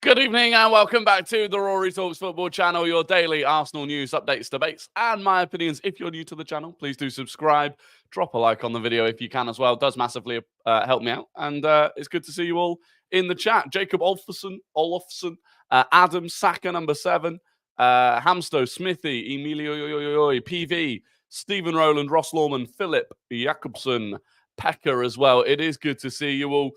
Good evening and welcome back to the Rory Talks Football channel, your daily Arsenal news, updates, debates, and my opinions. If you're new to the channel, please do subscribe. Drop a like on the video if you can as well. It does massively help me out. And it's good to see you all in the chat. Jacob Olofsson, Adam Saka, number 7, Hamsto, Smithy, Emilio, PV, Stephen Rowland, Ross Lawman, Philip Jakobsen, Pekka as well. It is good to see you all.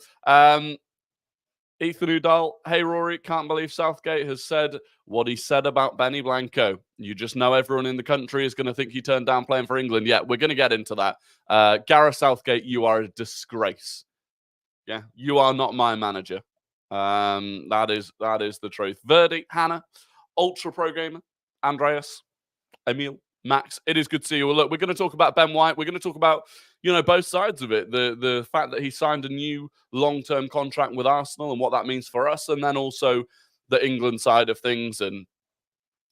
Ethan Udall, hey Rory, can't believe Southgate has said what he said about Benny Blanco. You just know everyone in the country is going to think he turned down playing for England. Yeah, we're going to get into that. Gareth Southgate, you are a disgrace. Yeah, you are not my manager. That is the truth. Verdi, Hannah, Ultra Pro Gamer, Andreas, Emil, Max, it is good to see you. Well, look, we're going to talk about Ben White. We're going to talk about, both sides of it. The fact that he signed a new long-term contract with Arsenal and what that means for us, and then also the England side of things and,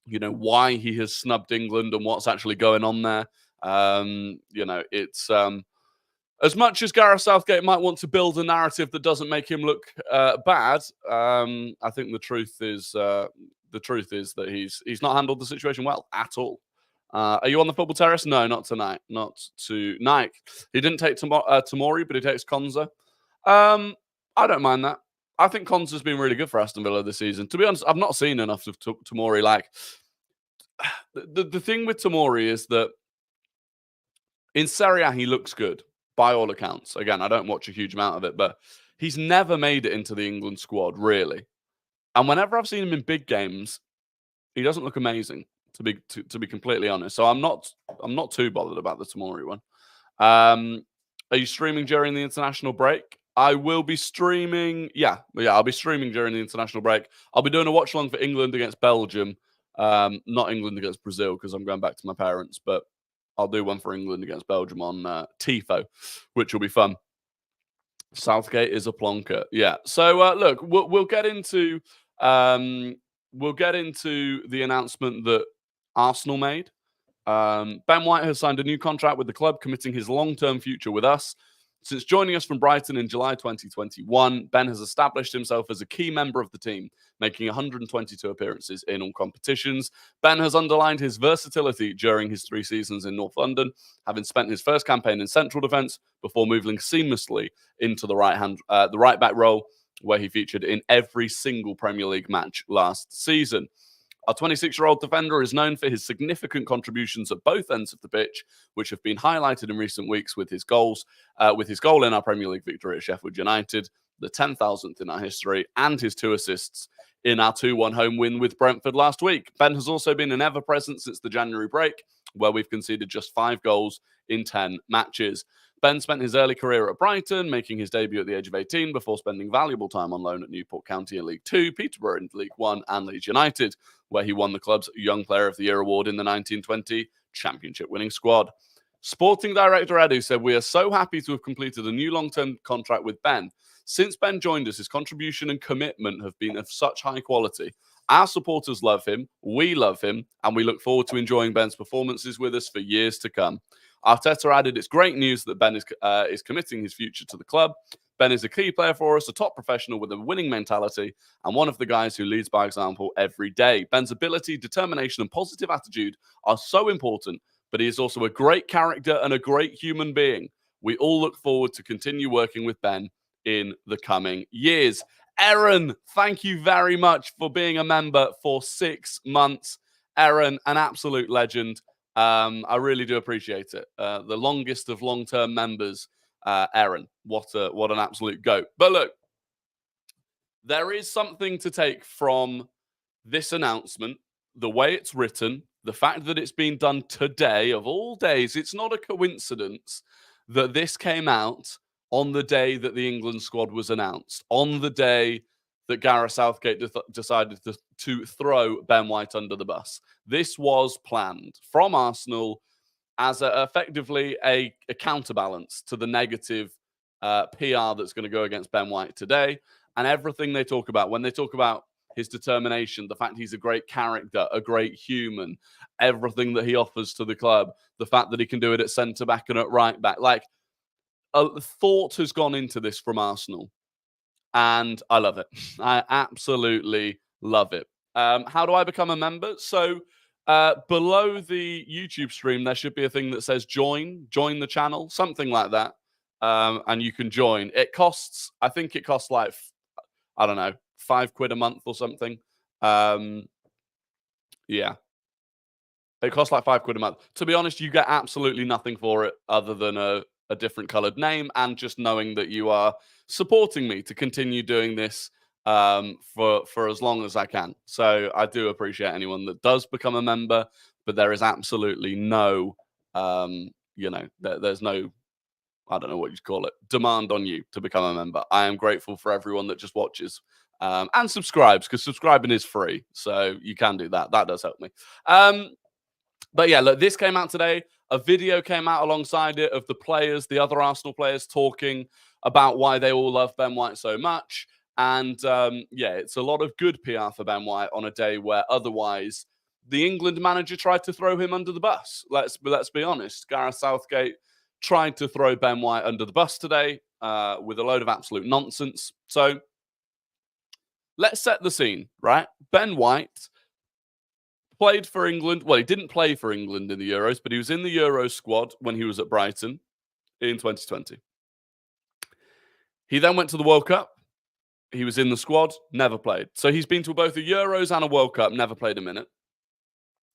why he has snubbed England and what's actually going on there. It's as much as Gareth Southgate might want to build a narrative that doesn't make him look bad. I think the truth is that he's not handled the situation well at all. Are you on the football terrace? No, not tonight. Not tonight. He didn't take Tomori, but he takes Konza. I don't mind that. I think Konza's been really good for Aston Villa this season. To be honest, I've not seen enough of Tomori. Like, the thing with Tomori is that in Serie A, he looks good, by all accounts. Again, I don't watch a huge amount of it, but he's never made it into the England squad, really. And whenever I've seen him in big games, he doesn't look amazing. To be completely honest, so I'm not too bothered about the Tomori one. Are you streaming during the international break? I will be streaming. Yeah, I'll be streaming during the international break. I'll be doing a watch along for England against Belgium, not England against Brazil because I'm going back to my parents, but I'll do one for England against Belgium on Tifo, which will be fun. Southgate is a plonker. Yeah. So look, we'll get into the announcement that Arsenal made. Ben White has signed a new contract with the club, committing his long-term future with us. Since joining us from Brighton in July 2021, Ben has established himself as a key member of the team, making 122 appearances in all competitions. Ben has underlined his versatility during his 3 seasons in North London, having spent his first campaign in central defence before moving seamlessly into the right back role, where he featured in every single Premier League match last season. Our 26-year-old defender is known for his significant contributions at both ends of the pitch, which have been highlighted in recent weeks with his goal in our Premier League victory at Sheffield United, the 10,000th in our history, and his 2 assists in our 2-1 home win with Brentford last week. Ben has also been an ever-present since the January break, where we've conceded just 5 goals in 10 matches. Ben spent his early career at Brighton, making his debut at the age of 18 before spending valuable time on loan at Newport County in League 2, Peterborough in League 1, and Leeds United, where he won the club's Young Player of the Year award in the 1920 championship winning squad. Sporting Director Edu said, "We are so happy to have completed a new long-term contract with Ben. Since Ben joined us, his contribution and commitment have been of such high quality. Our supporters love him, we love him, and we look forward to enjoying Ben's performances with us for years to come." Arteta added, "It's great news that Ben is committing his future to the club. Ben is a key player for us, a top professional with a winning mentality, and one of the guys who leads by example every day. Ben's ability, determination, and positive attitude are so important, but he is also a great character and a great human being. We all look forward to continue working with Ben in the coming years." Aaron, thank you very much for being a member for 6 months. Aaron, an absolute legend. I really do appreciate it. The longest of long-term members, Aaron. What an absolute goat. But look, there is something to take from this announcement, the way it's written, the fact that it's been done today, of all days. It's not a coincidence that this came out on the day that the England squad was announced, on the day that Gareth Southgate decided to throw Ben White under the bus. This was planned from Arsenal as effectively a counterbalance to the negative PR that's going to go against Ben White today. And everything they talk about, when they talk about his determination, the fact he's a great character, a great human, everything that he offers to the club, the fact that he can do it at centre-back and at right-back. Like, a thought has gone into this from Arsenal. and I love it. I absolutely love it. How do I become a member? So below the YouTube stream, there should be a thing that says join the channel, something like that. And you can join. It costs, I think it costs like, I don't know, £5 a month or something. Yeah. It costs like £5 a month. To be honest, you get absolutely nothing for it other than a different colored name and just knowing that you are supporting me to continue doing this for as long as I can. So I do appreciate anyone that does become a member, but there is absolutely no, there's no, I don't know what you'd call it, demand on you to become a member. I am grateful for everyone that just watches and subscribes, because subscribing is free. So you can do that. That does help me. But yeah, look, this came out today. A video came out alongside it of the players, the other Arsenal players, talking about why they all love Ben White so much. And yeah, it's a lot of good PR for Ben White on a day where otherwise the England manager tried to throw him under the bus. Let's be honest. Gareth Southgate tried to throw Ben White under the bus today with a load of absolute nonsense. So let's set the scene, right? Ben White played for England. Well, he didn't play for England in the Euros, but he was in the Euro squad when he was at Brighton in 2020. He then went to the World Cup. He was in the squad, never played. So he's been to both the Euros and a World Cup, never played a minute.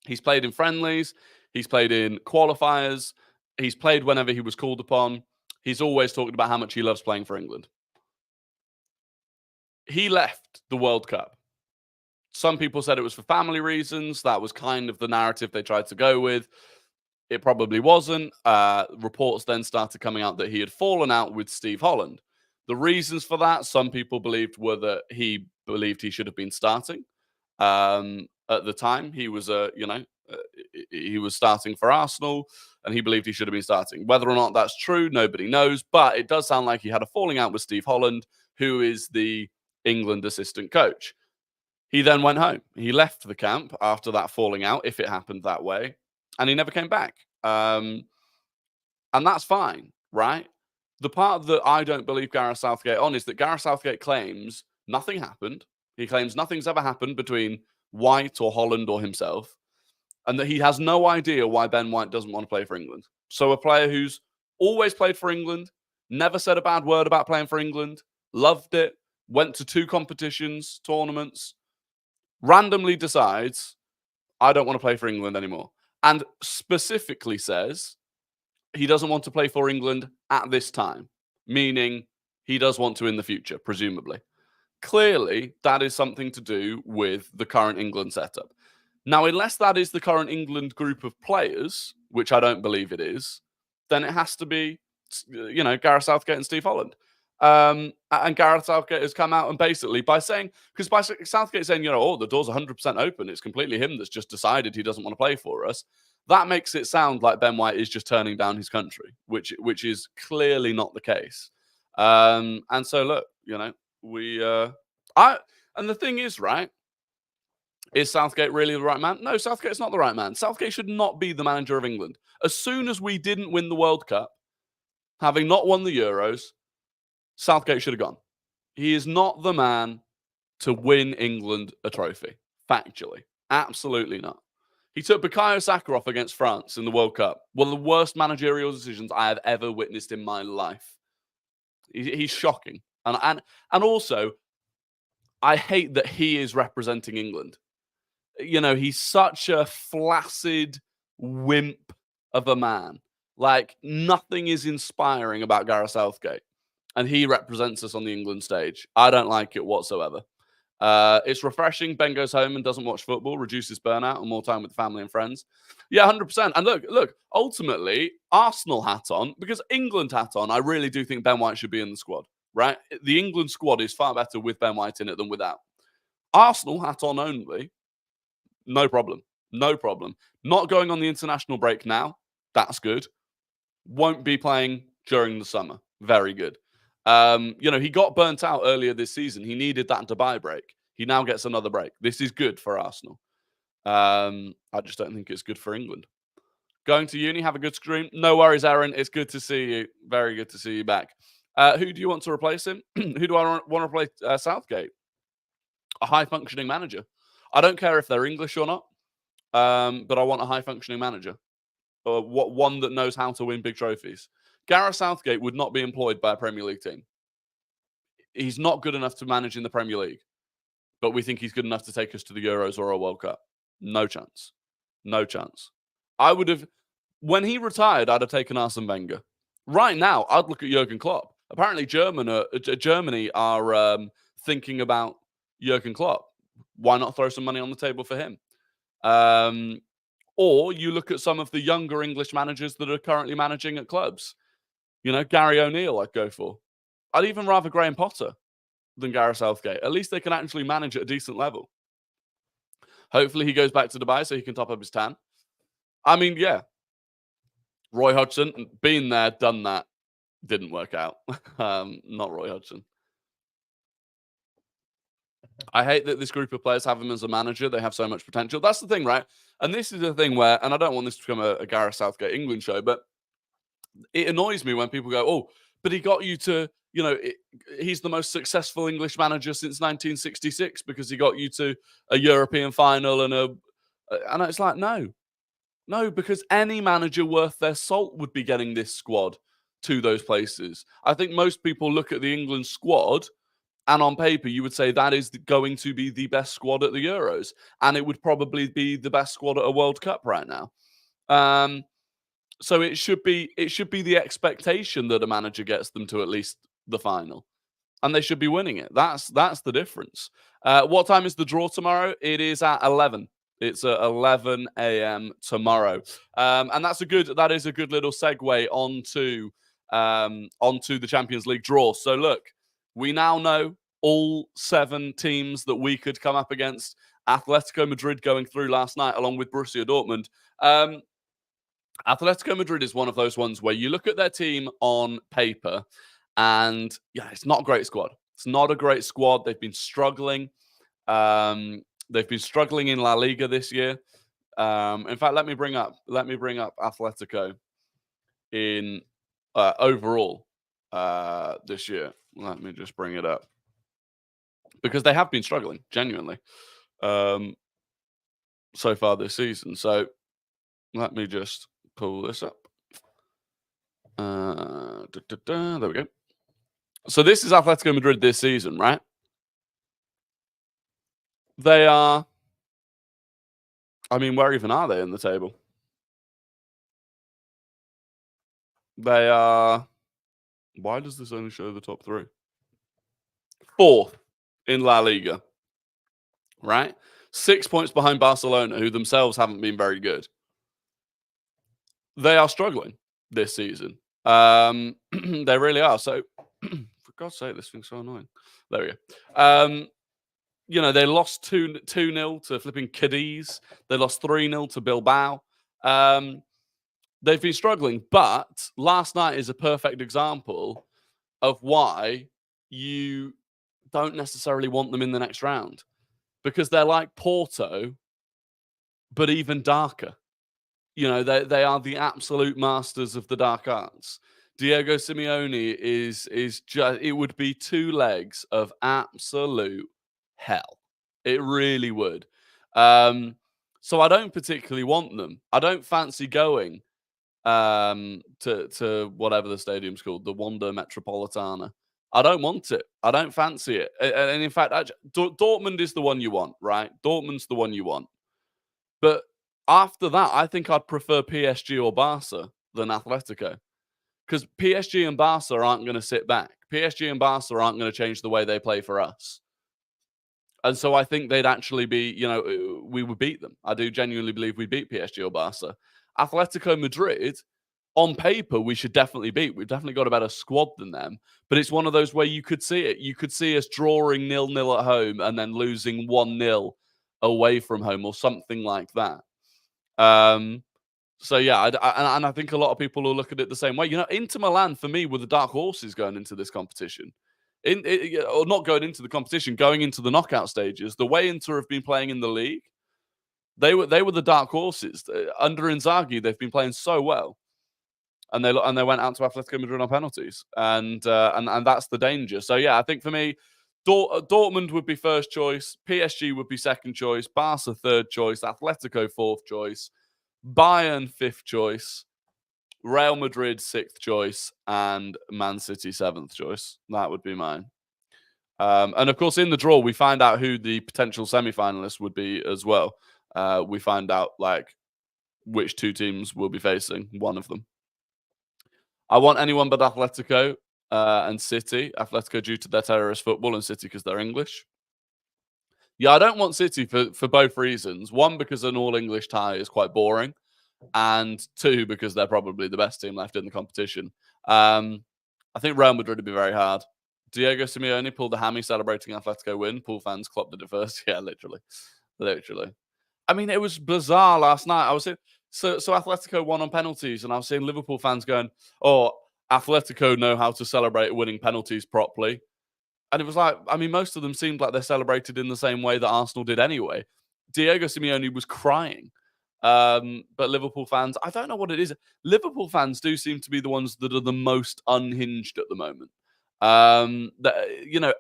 He's played in friendlies. He's played in qualifiers. He's played whenever he was called upon. He's always talked about how much he loves playing for England. He left the World Cup. Some people said it was for family reasons. That was kind of the narrative they tried to go with. It probably wasn't. Reports then started coming out that he had fallen out with Steve Holland. The reasons for that, some people believed, were that he believed he should have been starting. At the time, he was he was starting for Arsenal, and he believed he should have been starting. Whether or not that's true, nobody knows. But it does sound like he had a falling out with Steve Holland, who is the England assistant coach. He then went home. He left the camp after that falling out, if it happened that way, and he never came back. And that's fine, right? The part that I don't believe Gareth Southgate on is that Gareth Southgate claims nothing happened. He claims nothing's ever happened between White or Holland or himself, and that he has no idea why Ben White doesn't want to play for England. So a player who's always played for England, never said a bad word about playing for England, loved it, went to 2 competitions, tournaments, randomly decides, I don't want to play for England anymore. And specifically says he doesn't want to play for England at this time, meaning he does want to in the future, presumably. Clearly, that is something to do with the current England setup. Now, unless that is the current England group of players, which I don't believe it is, then it has to be, Gareth Southgate and Steve Holland. And Gareth Southgate has come out and basically by Southgate saying, the door's 100% open. It's completely him that's just decided he doesn't want to play for us. That makes it sound like Ben White is just turning down his country, which is clearly not the case. And so look, and the thing is, right, is Southgate really the right man? No, Southgate's not the right man. Southgate should not be the manager of England. As soon as we didn't win the World Cup, having not won the Euros, Southgate should have gone. He is not the man to win England a trophy. Factually. Absolutely not. He took Bukayo Saka off against France in the World Cup. One of the worst managerial decisions I have ever witnessed in my life. He's shocking. And also, I hate that he is representing England. He's such a flaccid wimp of a man. Like, nothing is inspiring about Gareth Southgate. And he represents us on the England stage. I don't like it whatsoever. It's refreshing. Ben goes home and doesn't watch football, reduces burnout and more time with family and friends. Yeah, 100%. And look, ultimately, Arsenal hat on, because England hat on, I really do think Ben White should be in the squad, right? The England squad is far better with Ben White in it than without. Arsenal hat on only, no problem. No problem. Not going on the international break now. That's good. Won't be playing during the summer. Very good. He got burnt out earlier this season. He needed that Dubai break. He now gets another break. This is good for Arsenal. I just don't think it's good for England. Going to uni, have a good stream. No worries, Aaron. It's good to see you. Very good to see you back. Who do you want to replace him? Who do I want to replace Southgate? A high-functioning manager. I don't care if they're English or not, but I want a high-functioning manager. One that knows how to win big trophies. Gareth Southgate would not be employed by a Premier League team. He's not good enough to manage in the Premier League, but we think he's good enough to take us to the Euros or a World Cup. No chance. No chance. I would have, when he retired, I'd have taken Arsene Wenger. Right now, I'd look at Jurgen Klopp. Apparently, Germany are thinking about Jurgen Klopp. Why not throw some money on the table for him? Or you look at some of the younger English managers that are currently managing at clubs. You know, Gary O'Neill, I'd go for. I'd even rather Graham Potter than Gareth Southgate. At least they can actually manage at a decent level. Hopefully he goes back to Dubai so he can top up his tan. I mean, yeah. Roy Hodgson, been there, done that. Didn't work out. Not Roy Hodgson. I hate that this group of players have him as a manager. They have so much potential. That's the thing, right? And this is the thing where, and I don't want this to become a Gareth Southgate England show, but it annoys me when people go, oh, but he got you to, you know, he's the most successful English manager since 1966 because he got you to a European final and it's like, no, because any manager worth their salt would be getting this squad to those places. I think most people look at the England squad and on paper, you would say that is going to be the best squad at the Euros. And it would probably be the best squad at a World Cup right now. So it should be the expectation that a manager gets them to at least the final. And they should be winning it. That's the difference. What time is the draw tomorrow? It is at 11. It's at 11 a.m. tomorrow. And that is a good little segue onto the Champions League draw. So look, we now know all 7 teams that we could come up against. Atletico Madrid going through last night along with Borussia Dortmund. Atletico Madrid is one of those ones where you look at their team on paper and yeah, it's not a great squad. It's not a great squad. They've been struggling. They've been struggling in La Liga this year. In fact, let me bring up Atletico in overall this year. Let me just bring it up because they have been struggling genuinely so far this season. So let me just pull this up. There we go. So this is Atletico Madrid this season, right? They are, I mean, where even are they in the table? They are, why does this only show the top 3? 4th in La Liga, right? 6 points behind Barcelona, who themselves haven't been very good. They are struggling this season. They really are. So, for God's sake, this thing's so annoying. There we go. You know, they lost 2-0 to flipping Cadiz. They lost 3-0 to Bilbao. They've been struggling, but last night is a perfect example of why you don't necessarily want them in the next round. Because they're like Porto, but even darker. You know, they are the absolute masters of the dark arts. Diego Simeone is just, it would be 2 legs of absolute hell. It really would. So I don't particularly want them. I don't fancy going to whatever the stadium's called, the Wanda Metropolitana. I don't want it. I don't fancy it. And in fact, Dortmund is the one you want, right? Dortmund's the one you want. But after that, I think I'd prefer PSG or Barca than Atletico. Because PSG and Barca aren't going to sit back. PSG and Barca aren't going to change the way they play for us. And so I think they'd actually be, you know, we would beat them. I do genuinely believe we beat PSG or Barca. Atletico Madrid, on paper, we should definitely beat. We've definitely got a better squad than them. But it's one of those where you could see it. You could see us drawing 0-0 at home and then losing 1-0 away from home or something like that. So yeah, and I think a lot of people will look at it the same way. You know, Inter Milan for me were the dark horses going into this competition, or not going into the competition, going into the knockout stages. The way Inter have been playing in the league, they were the dark horses under Inzaghi. They've been playing so well, and they went out to Atletico Madrid on penalties, and that's the danger. So yeah, I think for me, Dortmund would be first choice, PSG would be second choice, Barca third choice, Atletico fourth choice, Bayern fifth choice, Real Madrid sixth choice, and Man City seventh choice. That would be mine. And of course, in the draw, we find out who the potential semi-finalists would be as well. We find out like which two teams will be facing one of them. I want anyone but Atletico and City. Atletico due to their terrorist football, and City because they're English. Yeah, I don't want City for both reasons. One, because an all-English tie is quite boring. And two, because they're probably the best team left in the competition. I think Real Madrid would be very hard. Diego Simeone pulled the hammy celebrating Atletico win. Pool fans clocked it at first. Yeah, literally. I mean, it was bizarre last night. I was so Atletico won on penalties, and I was seeing Liverpool fans going, "Oh, Atletico know how to celebrate winning penalties properly." And it was like, I mean, most of them seemed like they celebrated in the same way that Arsenal did anyway. Diego Simeone was crying. But Liverpool fans, I don't know what it is. Liverpool fans do seem to be the ones that are the most unhinged at the moment.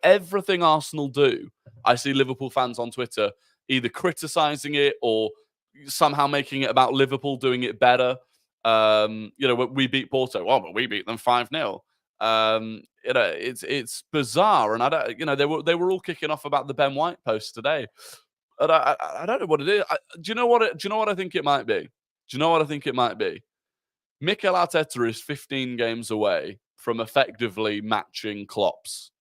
Everything Arsenal do, I see Liverpool fans on Twitter either criticizing it or somehow making it about Liverpool doing it better. We beat Porto. Well, but we beat them 5-0. It's bizarre, and I don't. They were all kicking off about the Ben White post today. And I don't know what it is. Do you know what I think it might be? Mikel Arteta is 15 games away from effectively matching Klopp's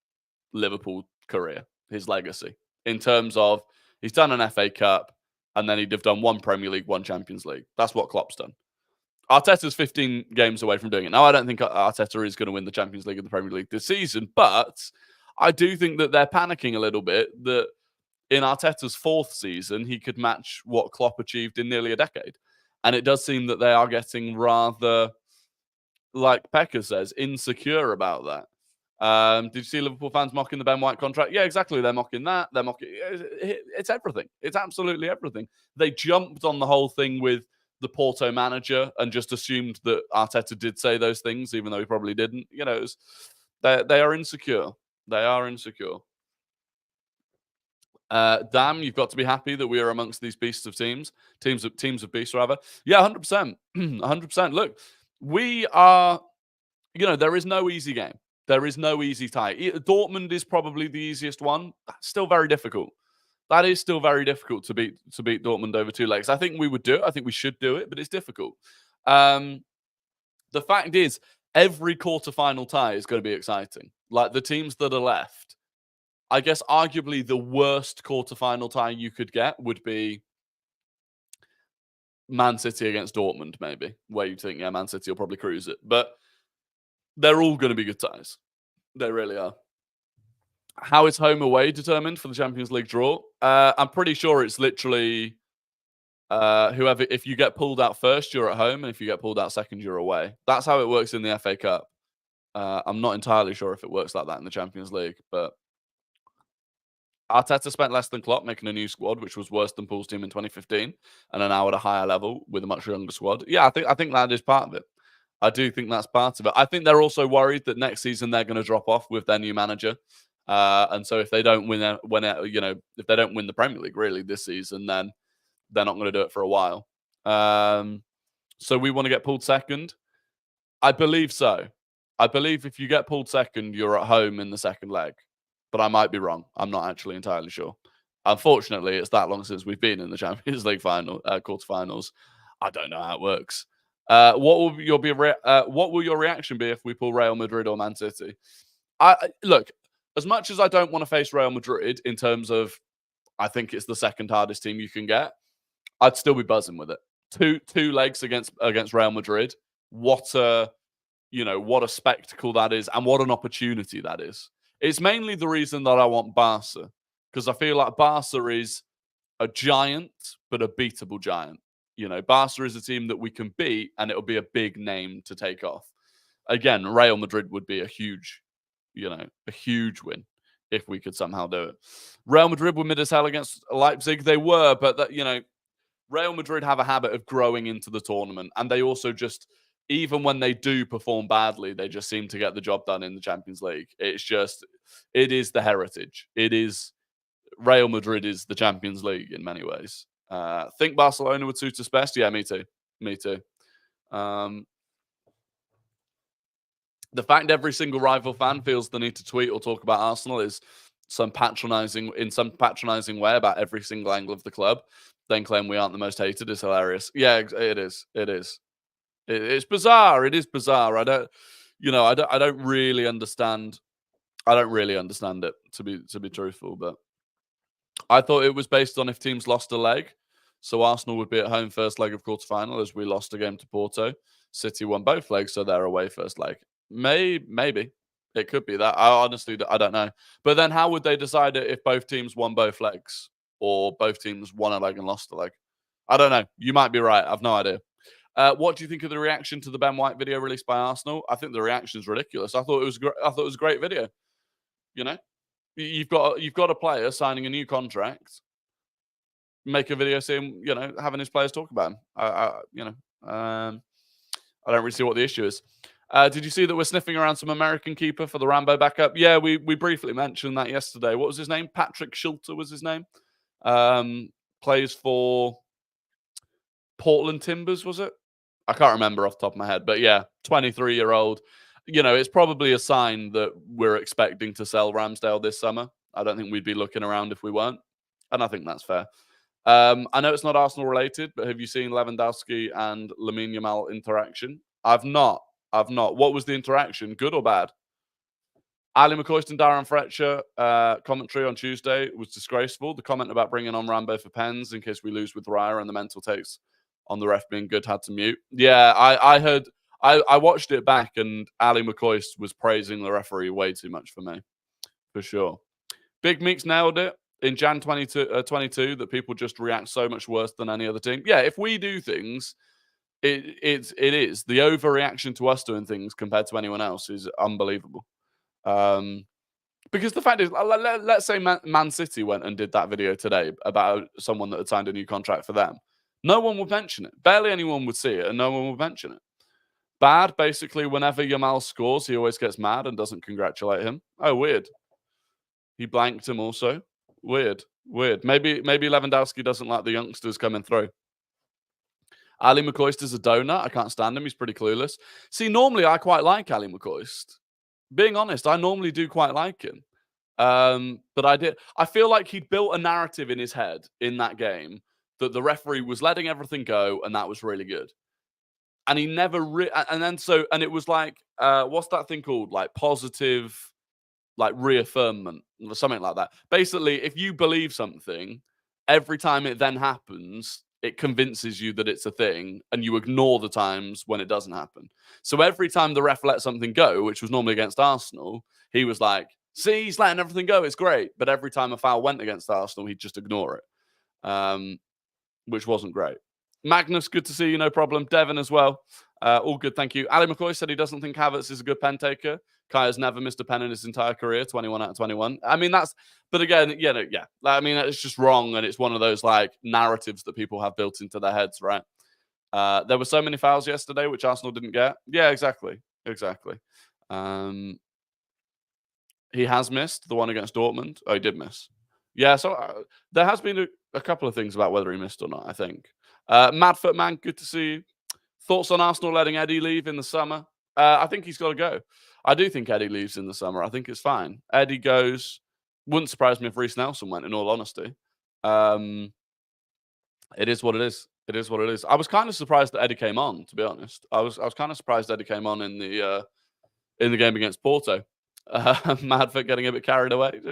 Liverpool career, his legacy, in terms of he's done an FA Cup and then he'd have done one Premier League, one Champions League. That's what Klopp's done. Arteta's 15 games away from doing it. Now, I don't think Arteta is going to win the Champions League and the Premier League this season, but I do think that they're panicking a little bit that in Arteta's fourth season, he could match what Klopp achieved in nearly a decade. And it does seem that they are getting rather, like Pekka says, insecure about that. Did you see Liverpool fans mocking the Ben White contract? Yeah, exactly. They're mocking that. It's everything. It's absolutely everything. They jumped on the whole thing with the Porto manager and just assumed that Arteta did say those things, even though he probably didn't. They are insecure. They are insecure. Damn, you've got to be happy that we are amongst these beasts of teams of beasts, rather. Yeah, 100%. 100%. Look, we are, there is no easy game. There is no easy tie. Dortmund is probably the easiest one. That's still very difficult. That is still very difficult to beat Dortmund over two legs. I think we would do it. I think we should do it, but it's difficult. The fact is, every quarterfinal tie is going to be exciting. Like the teams that are left, I guess arguably the worst quarterfinal tie you could get would be Man City against Dortmund, maybe, where you think, yeah, Man City will probably cruise it. But they're all going to be good ties. They really are. How is home away determined for the Champions League draw? I'm pretty sure it's literally whoever. If you get pulled out first, you're at home, and if you get pulled out second, you're away. That's how it works in the FA Cup. I'm not entirely sure if it works like that in the Champions League, but Arteta spent less than Klopp making a new squad, which was worse than Pool's team in 2015, and are now at a higher level with a much younger squad. Yeah, I think that is part of it. I do think that's part of it. I think they're also worried that next season they're going to drop off with their new manager, and so if they don't win, if they don't win the Premier League really this season, then they're not going to do it for a while. So we want to get pulled second. I believe so. I believe if you get pulled second, you're at home in the second leg. But I might be wrong. I'm not actually entirely sure. Unfortunately, it's that long since we've been in the Champions League quarterfinals. I don't know how it works. What will your reaction be if we pull Real Madrid or Man City? Look, as much as I don't want to face Real Madrid in terms of, I think it's the second hardest team you can get, I'd still be buzzing with it. Two legs against Real Madrid. What a spectacle that is, and what an opportunity that is. It's mainly the reason that I want Barca, because I feel like Barca is a giant, but a beatable giant. Barca is a team that we can beat, and it'll be a big name to take off. Again, Real Madrid would be a huge win if we could somehow do it. Real Madrid were mid as hell against Leipzig. They were, but Real Madrid have a habit of growing into the tournament, and they also just even when they do perform badly, they just seem to get the job done in the Champions League. It is the heritage. It is Real Madrid is the Champions League in many ways. Think Barcelona would suit us best? Yeah, me too. Me too. The fact every single rival fan feels the need to tweet or talk about Arsenal is some patronizing way about every single angle of the club, then claim we aren't the most hated is hilarious. Yeah, it is. It is. It's bizarre. It is bizarre. I don't really understand. I don't really understand it, to be truthful, but I thought it was based on if teams lost a leg. So Arsenal would be at home first leg of quarterfinal, as we lost a game to Porto. City won both legs, so they're away first leg. Maybe. It could be that. I don't know. But then how would they decide it if both teams won both legs or both teams won a leg and lost a leg? I don't know. You might be right. I've no idea. What do you think of the reaction to the Ben White video released by Arsenal? I think the reaction is ridiculous. I thought it was a great video. You know, you've got a player signing a new contract. Make a video saying, having his players talk about him. I don't really see what the issue is. Did you see that we're sniffing around some American keeper for the Rambo backup? Yeah, we briefly mentioned that yesterday. What was his name? Patrick Schulter was his name. Plays for Portland Timbers, was it? I can't remember off the top of my head. But yeah, 23-year-old. It's probably a sign that we're expecting to sell Ramsdale this summer. I don't think we'd be looking around if we weren't. And I think that's fair. I know it's not Arsenal related, but have you seen Lewandowski and Lamine Yamal interaction? I've not. What was the interaction? Good or bad? Ali McCoist and Darren Fletcher commentary on Tuesday was disgraceful. The comment about bringing on Rambo for pens in case we lose with Raya and the mental takes on the ref being good had to mute. Yeah, I heard. I watched it back and Ali McCoist was praising the referee way too much for me, for sure. Big Meeks nailed it in Jan 22 that people just react so much worse than any other team. Yeah, if we do things, it is the overreaction to us doing things compared to anyone else is unbelievable. Because the fact is, let's say Man City went and did that video today about someone that had signed a new contract for them. No one would mention it. Barely anyone would see it, and no one would mention it. Bad, basically, whenever Yamal scores, he always gets mad and doesn't congratulate him. Oh, weird. He blanked him also. Weird. Maybe Lewandowski doesn't like the youngsters coming through. Ali McCoist is a donut. I can't stand him. He's pretty clueless. See, normally I quite like Ali McCoist. Being honest, I normally do quite like him. But I feel like he built a narrative in his head in that game that the referee was letting everything go and that was really good. And he never and it was like, what's that thing called? Like positive, like reaffirmment or something like that. Basically, if you believe something, every time it then happens, it convinces you that it's a thing and you ignore the times when it doesn't happen. So every time the ref let something go, which was normally against Arsenal, he was like, see, he's letting everything go. It's great. But every time a foul went against Arsenal, he'd just ignore it, which wasn't great. Magnus, good to see you. No problem. Devon as well. All good. Thank you. Ali McCoy said he doesn't think Havertz is a good pen taker. Kai has never missed a pen in his entire career, 21 out of 21. I mean, but again, yeah. I mean, it's just wrong. And it's one of those like narratives that people have built into their heads, right? There were so many fouls yesterday, which Arsenal didn't get. Yeah, exactly. He has missed the one against Dortmund. Oh, he did miss. Yeah, so there has been a couple of things about whether he missed or not, I think. Madfoot Man, good to see you. Thoughts on Arsenal letting Eddie leave in the summer? I think he's got to go. I do think Eddie leaves in the summer. I think it's fine. Eddie goes. Wouldn't surprise me if Reece Nelson went, in all honesty. It is what it is. It is what it is. I was kind of surprised that Eddie came on, to be honest. I was kind of surprised Eddie came on in the game against Porto. Madfoot getting a bit carried away.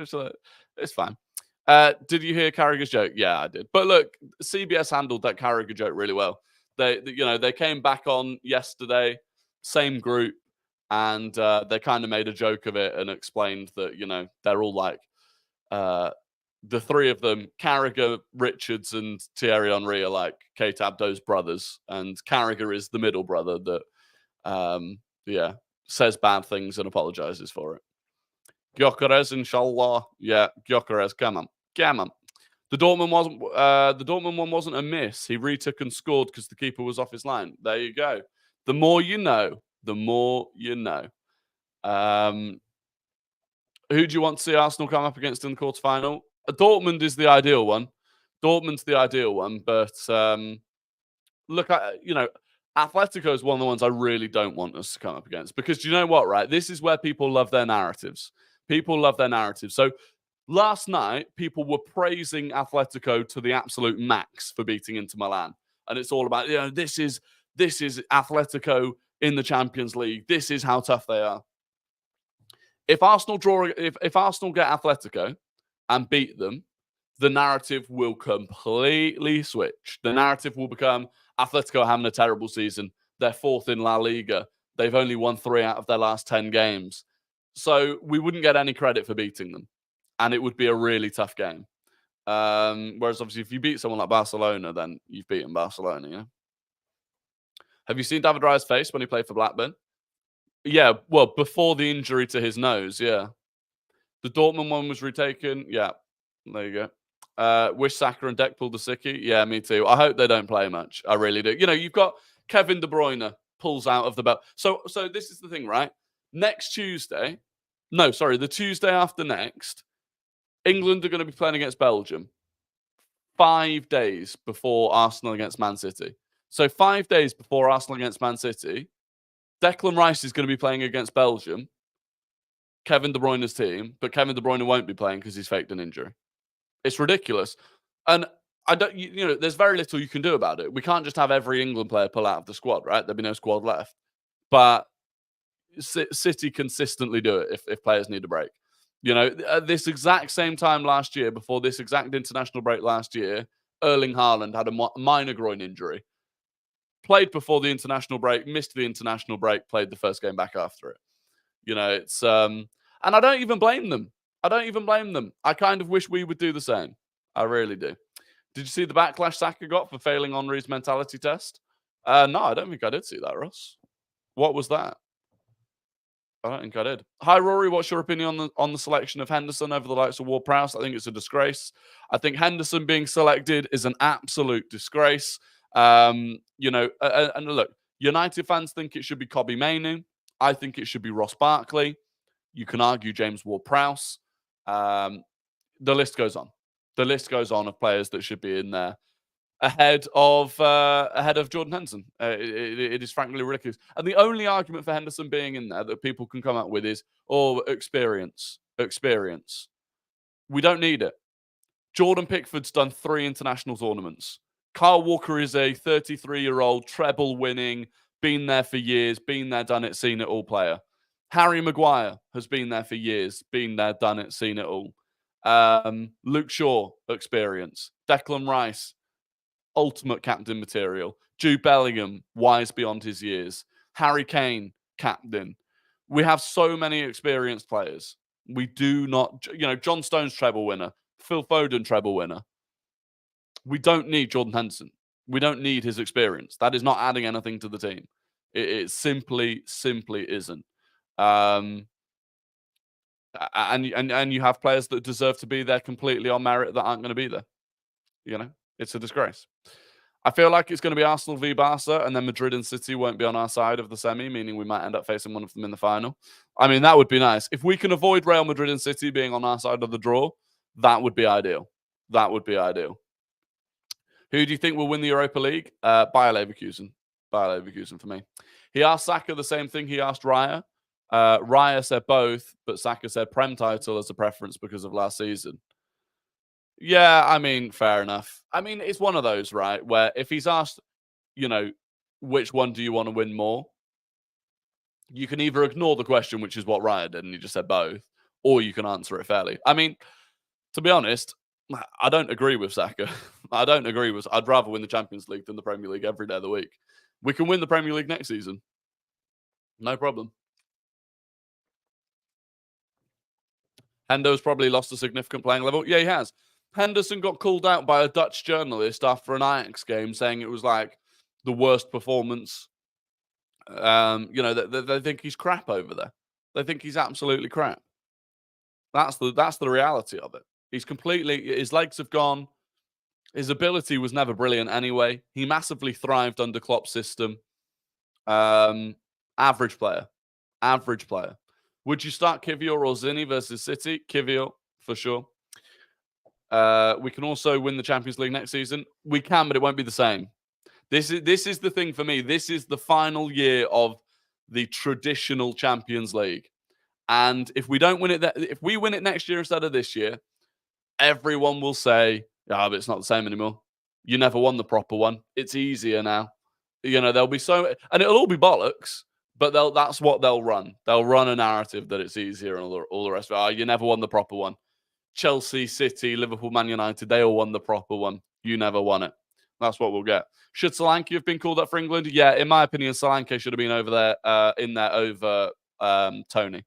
It's fine. Did you hear Carragher's joke? Yeah, I did. But look, CBS handled that Carragher joke really well. They came back on yesterday, same group, and they kind of made a joke of it and explained that they're all like the three of them, Carragher, Richards, and Thierry Henry are like Kate Abdo's brothers, and Carragher is the middle brother that says bad things and apologizes for it. Gyökeres, inshallah. Yeah, Gyökeres, come on. The Dortmund one wasn't a miss. He retook and scored because the keeper was off his line. There you go. The more you know. The more you know. Who do you want to see Arsenal come up against in the quarterfinal? Dortmund is the ideal one. Dortmund's the ideal one, but look, Atletico is one of the ones I really don't want us to come up against because do you know what, right? This is where people love their narratives. People love their narratives. So last night, people were praising Atletico to the absolute max for beating Inter Milan. And it's all about, this is Atletico in the Champions League. This is how tough they are. If Arsenal if Arsenal get Atletico and beat them, the narrative will completely switch. The narrative will become Atletico having a terrible season. They're fourth in La Liga. They've only won 3 out of their last 10 games. So we wouldn't get any credit for beating them. And it would be a really tough game. Whereas obviously if you beat someone like Barcelona, then you've beaten Barcelona, yeah? Have you seen David Raya's face when he played for Blackburn? Yeah, well, before the injury to his nose, yeah. The Dortmund one was retaken. Yeah, there you go. Wish Saka and Deck pulled the sickie. Yeah, me too. I hope they don't play much. I really do. You've got Kevin De Bruyne pulls out of the belt. So this is the thing, right? Next Tuesday, the Tuesday after next, England are going to be playing against Belgium 5 days before Arsenal against Man City. So 5 days before Arsenal against Man City, Declan Rice is going to be playing against Belgium, Kevin De Bruyne's team, but Kevin De Bruyne won't be playing because he's faked an injury. It's ridiculous. And I don't, there's very little you can do about it. We can't just have every England player pull out of the squad, right? There'll be no squad left. But City consistently do it if players need a break. At this exact same time last year, before this exact international break last year, Erling Haaland had a minor groin injury. Played before the international break, missed the international break, played the first game back after it. It's and I don't even blame them. I kind of wish we would do the same. I really do. Did you see the backlash Saka got for failing Henry's mentality test? No, I don't think I did see that, Ross. What was that? I don't think I did. Hi, Rory. What's your opinion on the selection of Henderson over the likes of Ward-Prowse? I think it's a disgrace. I think Henderson being selected is an absolute disgrace. And look, United fans think it should be Kobbie Mainoo. I think it should be Ross Barkley. You can argue James Ward-Prowse. The list goes on. The list goes on of players that should be in there ahead of Jordan Henderson. It is frankly ridiculous. And the only argument for Henderson being in there that people can come up with is, experience. Experience. We don't need it. Jordan Pickford's done 3 international tournaments. Kyle Walker is a 33-year-old treble-winning, been there for years, been there, done it, seen it all player. Harry Maguire has been there for years, been there, done it, seen it all. Luke Shaw, experience. Declan Rice, ultimate captain material. Jude Bellingham, wise beyond his years. Harry Kane, captain. We have so many experienced players. We do not, John Stones treble winner, Phil Foden treble winner. We don't need Jordan Henderson. We don't need his experience. That is not adding anything to the team. It simply isn't. And you have players that deserve to be there completely on merit that aren't going to be there. It's a disgrace. I feel like it's going to be Arsenal v Barca, and then Madrid and City won't be on our side of the semi, meaning we might end up facing one of them in the final. I mean, that would be nice. If we can avoid Real Madrid and City being on our side of the draw, that would be ideal. That would be ideal. Who do you think will win the Europa League? Bayer Leverkusen. Bayer Leverkusen for me. He asked Saka the same thing he asked Raya. Raya said both, but Saka said Prem title as a preference because of last season. Yeah, I mean, fair enough. I mean, it's one of those, right, where if he's asked, which one do you want to win more? You can either ignore the question, which is what Raya did, and he just said both, or you can answer it fairly. I mean, to be honest, I don't agree with Saka. I'd rather win the Champions League than the Premier League every day of the week. We can win the Premier League next season. No problem. Hendo's probably lost a significant playing level. Yeah, he has. Henderson got called out by a Dutch journalist after an Ajax game, saying it was like the worst performance. They think he's crap over there. They think he's absolutely crap. That's the reality of it. His legs have gone. His ability was never brilliant anyway. He massively thrived under Klopp's system. Average player. Average player. Would you start Kivior or Zinni versus City? Kivior, for sure. We can also win the Champions League next season. We can, but it won't be the same. This is the thing for me. This is the final year of the traditional Champions League. And if we don't win it, if we win it next year instead of this year, everyone will say, "Ah, but it's not the same anymore. You never won the proper one. It's easier now." You know, there'll be and it'll all be bollocks, but that's what they'll run. They'll run a narrative that it's easier and all the rest of it. Oh, you never won the proper one. Chelsea, City, Liverpool, Man United, they all won the proper one. You never won it. That's what we'll get. Should Solanke have been called up for England? Yeah, in my opinion, Solanke should have been over there, in there over Tony.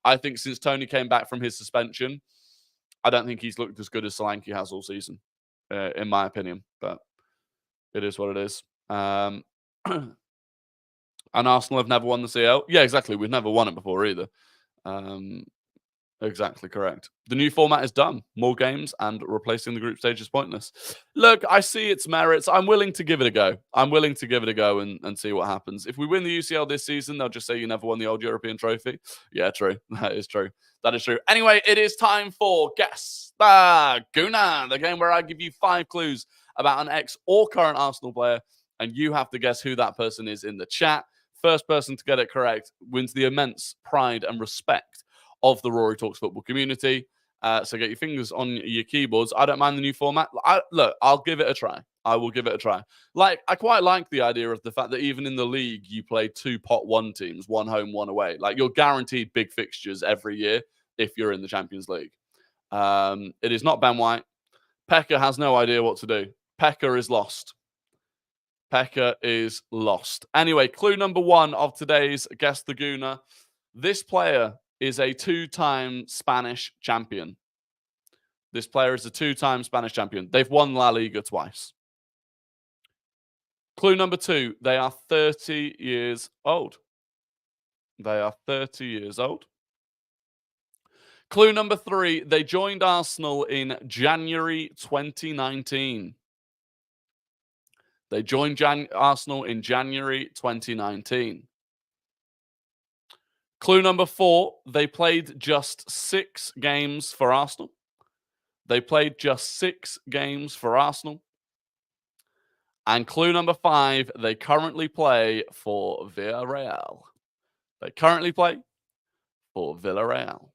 I think since Tony came back from his suspension, I don't think he's looked as good as Solanke has all season, in my opinion. But it is what it is. And Arsenal have never won the CL. Yeah, exactly. We've never won it before either. Exactly correct. The new format is done. More games and replacing the group stage is pointless. Look, I see its merits. I'm willing to give it a go. I'm willing to give it a go and see what happens. If we win the UCL this season, they'll just say you never won the old European trophy. Yeah, true. That is true. That is true. Anyway, it is time for Guess the Gooner, the game where I give you 5 clues about an ex or current Arsenal player, and you have to guess who that person is in the chat. First person to get it correct wins the immense pride and respect of the Rory Talks Football community. So get your fingers on your keyboards. I don't mind the new format. Look, I'll give it a try. I will give it a try. Like, I quite like the idea of the fact that even in the league, you play 2 pot 1 teams, 1 home, 1 away. Like, you're guaranteed big fixtures every year if you're in the Champions League. It is not Ben White. Pekka has no idea what to do. Pekka is lost. Pekka is lost. Anyway, clue number 1 of today's Guess the Gooner. This player is a 2-time Spanish champion. This player is a 2-time Spanish champion. They've won La Liga twice. Clue number 2, they are 30 years old. They are 30 years old. Clue number 3, they joined Arsenal in January 2019. They joined Arsenal in January 2019. Clue number 4, they played just 6 games for Arsenal. They played just 6 games for Arsenal. And clue number 5, they currently play for Villarreal. They currently play for Villarreal.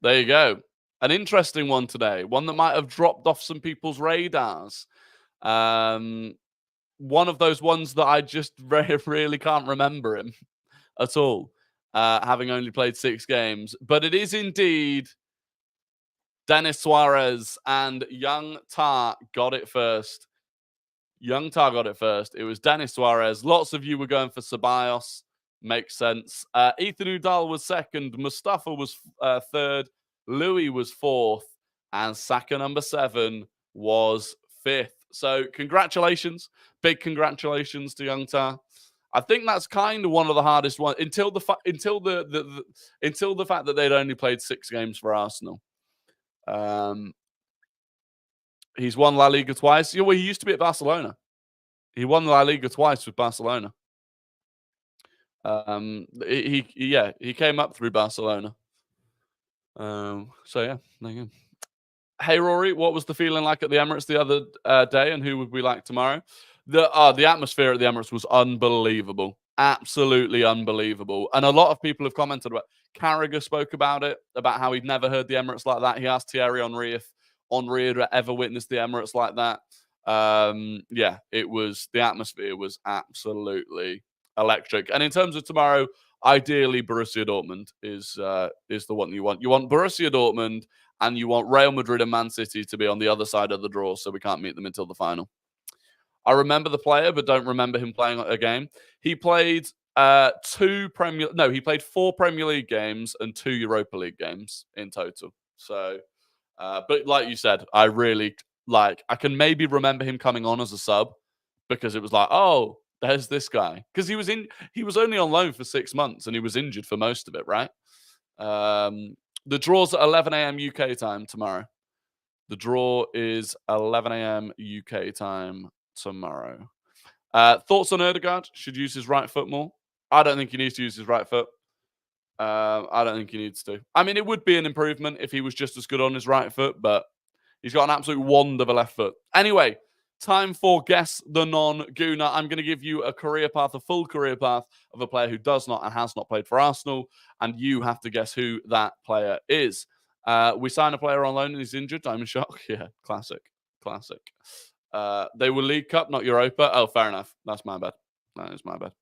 There you go. An interesting one today. One that might have dropped off some people's radars. One of those ones that I just really can't remember him at all. Having only played 6 games. But it is indeed Denis Suarez, and Young Tar got it first. Young Tar got it first. It was Denis Suarez. Lots of you were going for Ceballos. Makes sense. Ethan Udall was second. Mustafa was third. Louis was 4th. And Saka number 7 was 5th. So congratulations. Big congratulations to Young Tar. I think that's kind of one of the hardest ones until the fact that they'd only played 6 games for Arsenal. He's won La Liga twice. Well, he used to be at Barcelona. He won La Liga twice with Barcelona. He came up through Barcelona. So yeah, there you go. Hey Rory, what was the feeling like at the Emirates the other day, and who would we like tomorrow? The atmosphere at the Emirates was unbelievable. Absolutely unbelievable. And a lot of people have commented about Carragher spoke about it, about how he'd never heard the Emirates like that. He asked Thierry Henry if Henry had ever witnessed the Emirates like that. Yeah, the atmosphere was absolutely electric. And in terms of tomorrow, ideally Borussia Dortmund is the one you want. You want Borussia Dortmund, and you want Real Madrid and Man City to be on the other side of the draw, so we can't meet them until the final. I remember the player, but don't remember him playing a game. He played 4 Premier League games and 2 Europa League games in total. So, but like you said, I can maybe remember him coming on as a sub because it was like, oh, there's this guy. Because he was only on loan for 6 months and he was injured for most of it, right? The draw's at 11 a.m. UK time tomorrow. The draw is 11 a.m. UK time tomorrow. Thoughts on Ødegaard? Should use his right foot more? I don't think he needs to use his right foot. I don't think he needs to. I mean, it would be an improvement if he was just as good on his right foot, but he's got an absolute wand of a left foot. Anyway, time for Guess the Non-Gooner. I'm going to give you a career path, a full career path of a player who does not and has not played for Arsenal, and you have to guess who that player is. We sign a player on loan and he's injured. Diamond shock. Yeah, classic. They were League Cup, not Europa. Oh, fair enough. That's my bad. That is my bad.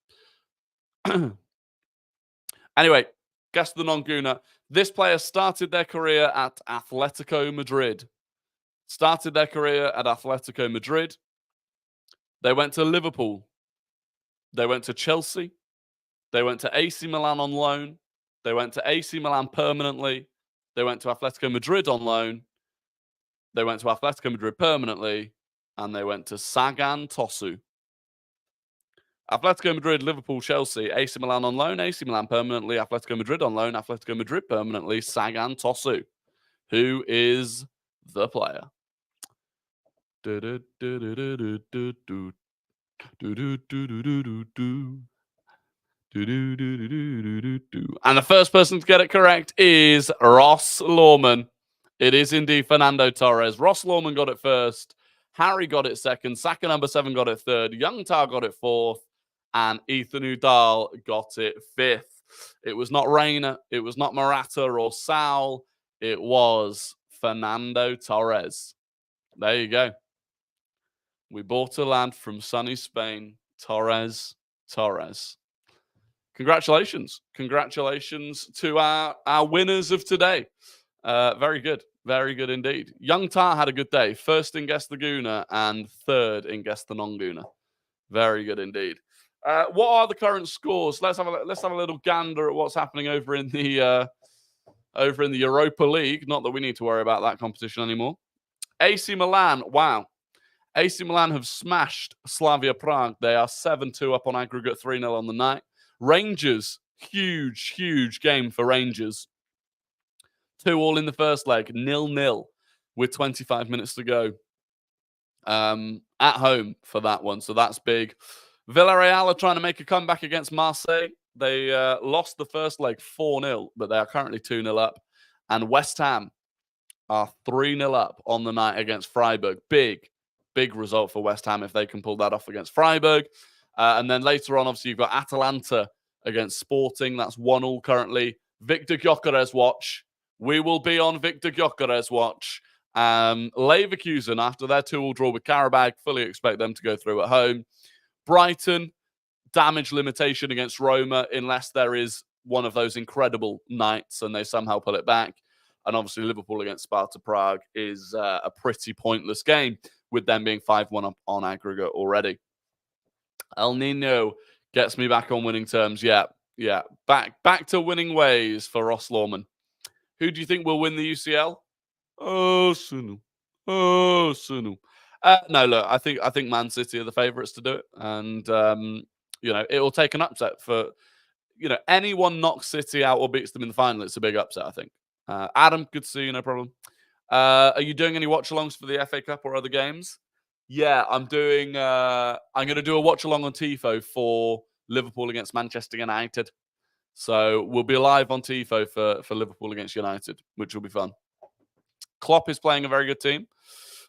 Anyway, guess the non-gooner. This player started their career at Atletico Madrid. They went to Liverpool. They went to Chelsea. They went to AC Milan on loan. They went to AC Milan permanently. They went to Atletico Madrid on loan. They went to Atletico Madrid permanently. And they went to Sagan Tosu. Atletico Madrid, Liverpool, Chelsea, AC Milan on loan, AC Milan permanently, Atletico Madrid on loan, Atletico Madrid permanently, Sagan Tosu. Who is the player? And the first person to get it correct is Ross Lawman. It is indeed Fernando Torres. Ross Lawman got it first. Harry got it second. Saka number 7 got it third. Young Tar got it fourth. And Ethan Udall got it fifth. It was not Reina. It was not Morata or Sal. It was Fernando Torres. There you go. We bought a lad from sunny Spain. Torres. Congratulations. Congratulations to our winners of today. Very good. Very good indeed. Young Tar had a good day. First in Guess the Gooner and third in Guess the Non-Gooner. Very good indeed. What are the current scores? Let's have a little gander at what's happening over in the Europa League. Not that we need to worry about that competition anymore. AC Milan, wow. AC Milan have smashed Slavia Prague. They are 7-2 up on aggregate, 3-0 on the night. Rangers, huge game for Rangers. 2-2 in the first leg, 0-0 with 25 minutes to go. At home for that one, so that's big. Villarreal are trying to make a comeback against Marseille. They lost the first leg 4-0, but they are currently 2-0 up. And West Ham are 3-0 up on the night against Freiburg. Big result for West Ham if they can pull that off against Freiburg. And then later on, obviously, you've got Atalanta against Sporting. That's 1-1 currently. Victor Gyökeres watch. We will be on Victor Gyökeres watch. Leverkusen, after their 2-2 draw with Karabakh, fully expect them to go through at home. Brighton, damage limitation against Roma, unless there is one of those incredible nights and they somehow pull it back. And obviously Liverpool against Sparta Prague is a pretty pointless game, with them being 5-1 up on aggregate already. El Nino gets me back on winning terms. Yeah. Back to winning ways for Ross Lawman. Who do you think will win the UCL? Oh, Sunu. No, look, I think Man City are the favourites to do it. And, it will take an upset for, anyone knocks City out or beats them in the final. It's a big upset, I think. Adam, good to see you, no problem. Are you doing any watch-alongs for the FA Cup or other games? Yeah, I'm going to do a watch-along on Tifo for Liverpool against Manchester United. So we'll be live on Tifo for Liverpool against United, which will be fun. Klopp is playing a very good team.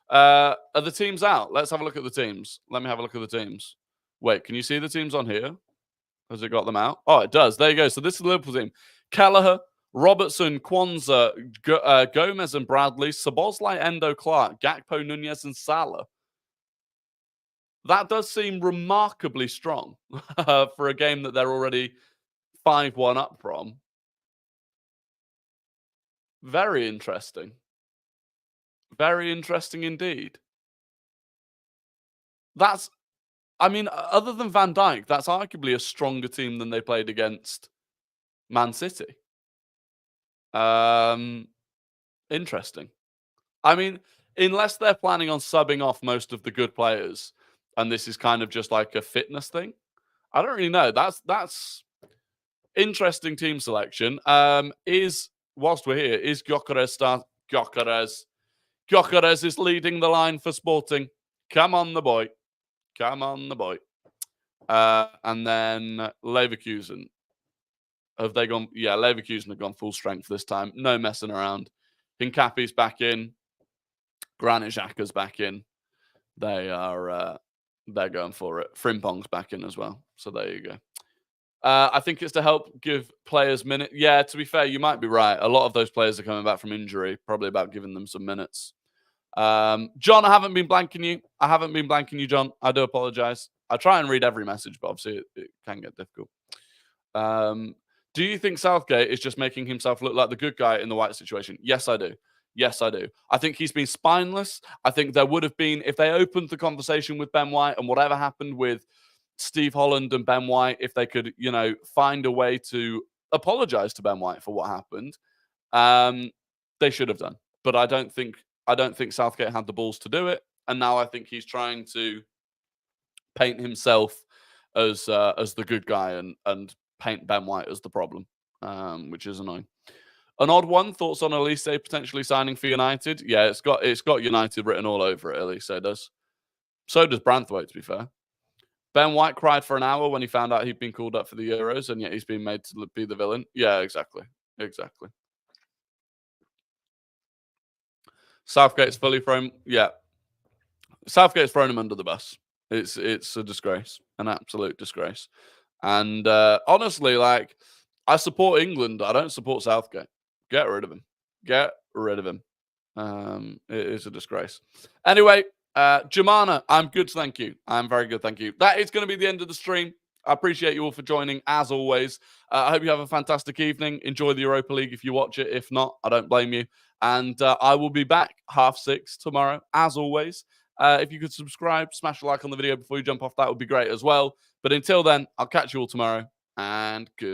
Are the teams out? Let's have a look at the teams. Let me have a look at the teams. Wait, can you see the teams on here? Has it got them out? Oh, it does. There you go. So this is the Liverpool team. Kelleher, Robertson, Kwanzaa, Gomez and Bradley, Szoboszlai, Endo, Clark, Gakpo, Nunez and Salah. That does seem remarkably strong for a game that they're already 5-1 up from. Very interesting. Very interesting indeed. Other than Van Dijk, that's arguably a stronger team than they played against Man City. Interesting. Unless they're planning on subbing off most of the good players, and this is kind of just like a fitness thing. I don't really know. That's interesting team selection. Whilst we're here, is Gyökeres Gyökeres is leading the line for Sporting. Come on, the boy. And then Leverkusen. Have they gone? Yeah, Leverkusen have gone full strength this time. No messing around. Hincapi's back in. Granit Xhaka's back in. They're going for it. Frimpong's back in as well. So there you go. I think it's to help give players minutes. Yeah, to be fair, you might be right. A lot of those players are coming back from injury. Probably about giving them some minutes. John, I haven't been blanking you. John. I do apologize. I try and read every message, but obviously it can get difficult. Do you think Southgate is just making himself look like the good guy in the White situation? Yes, I do. Yes, I do. I think he's been spineless. I think there would have been, if they opened the conversation with Ben White and whatever happened with Steve Holland and Ben White, if they could, find a way to apologize to Ben White for what happened, they should have done. But I don't think Southgate had the balls to do it. And now I think he's trying to paint himself as the good guy and paint Ben White as the problem, which is annoying. An odd one. Thoughts on Elise potentially signing for United? Yeah, it's got United written all over it. Elise does. So does Branthwaite, to be fair. Ben White cried for an hour when he found out he'd been called up for the Euros, and yet he's been made to be the villain. Yeah, exactly. Southgate's fully thrown. Yeah, Southgate's thrown him under the bus. It's a disgrace, an absolute disgrace. And honestly, I support England. I don't support Southgate. Get rid of him. It is a disgrace. Anyway, Jemana, I'm good, thank you. I'm very good, thank you. That is going to be the end of the stream. I appreciate you all for joining, as always. I hope you have a fantastic evening. Enjoy the Europa League if you watch it. If not, I don't blame you. And I will be back 6:30 tomorrow, as always. If you could subscribe, smash a like on the video before you jump off, that would be great as well. But until then, I'll catch you all tomorrow, and good.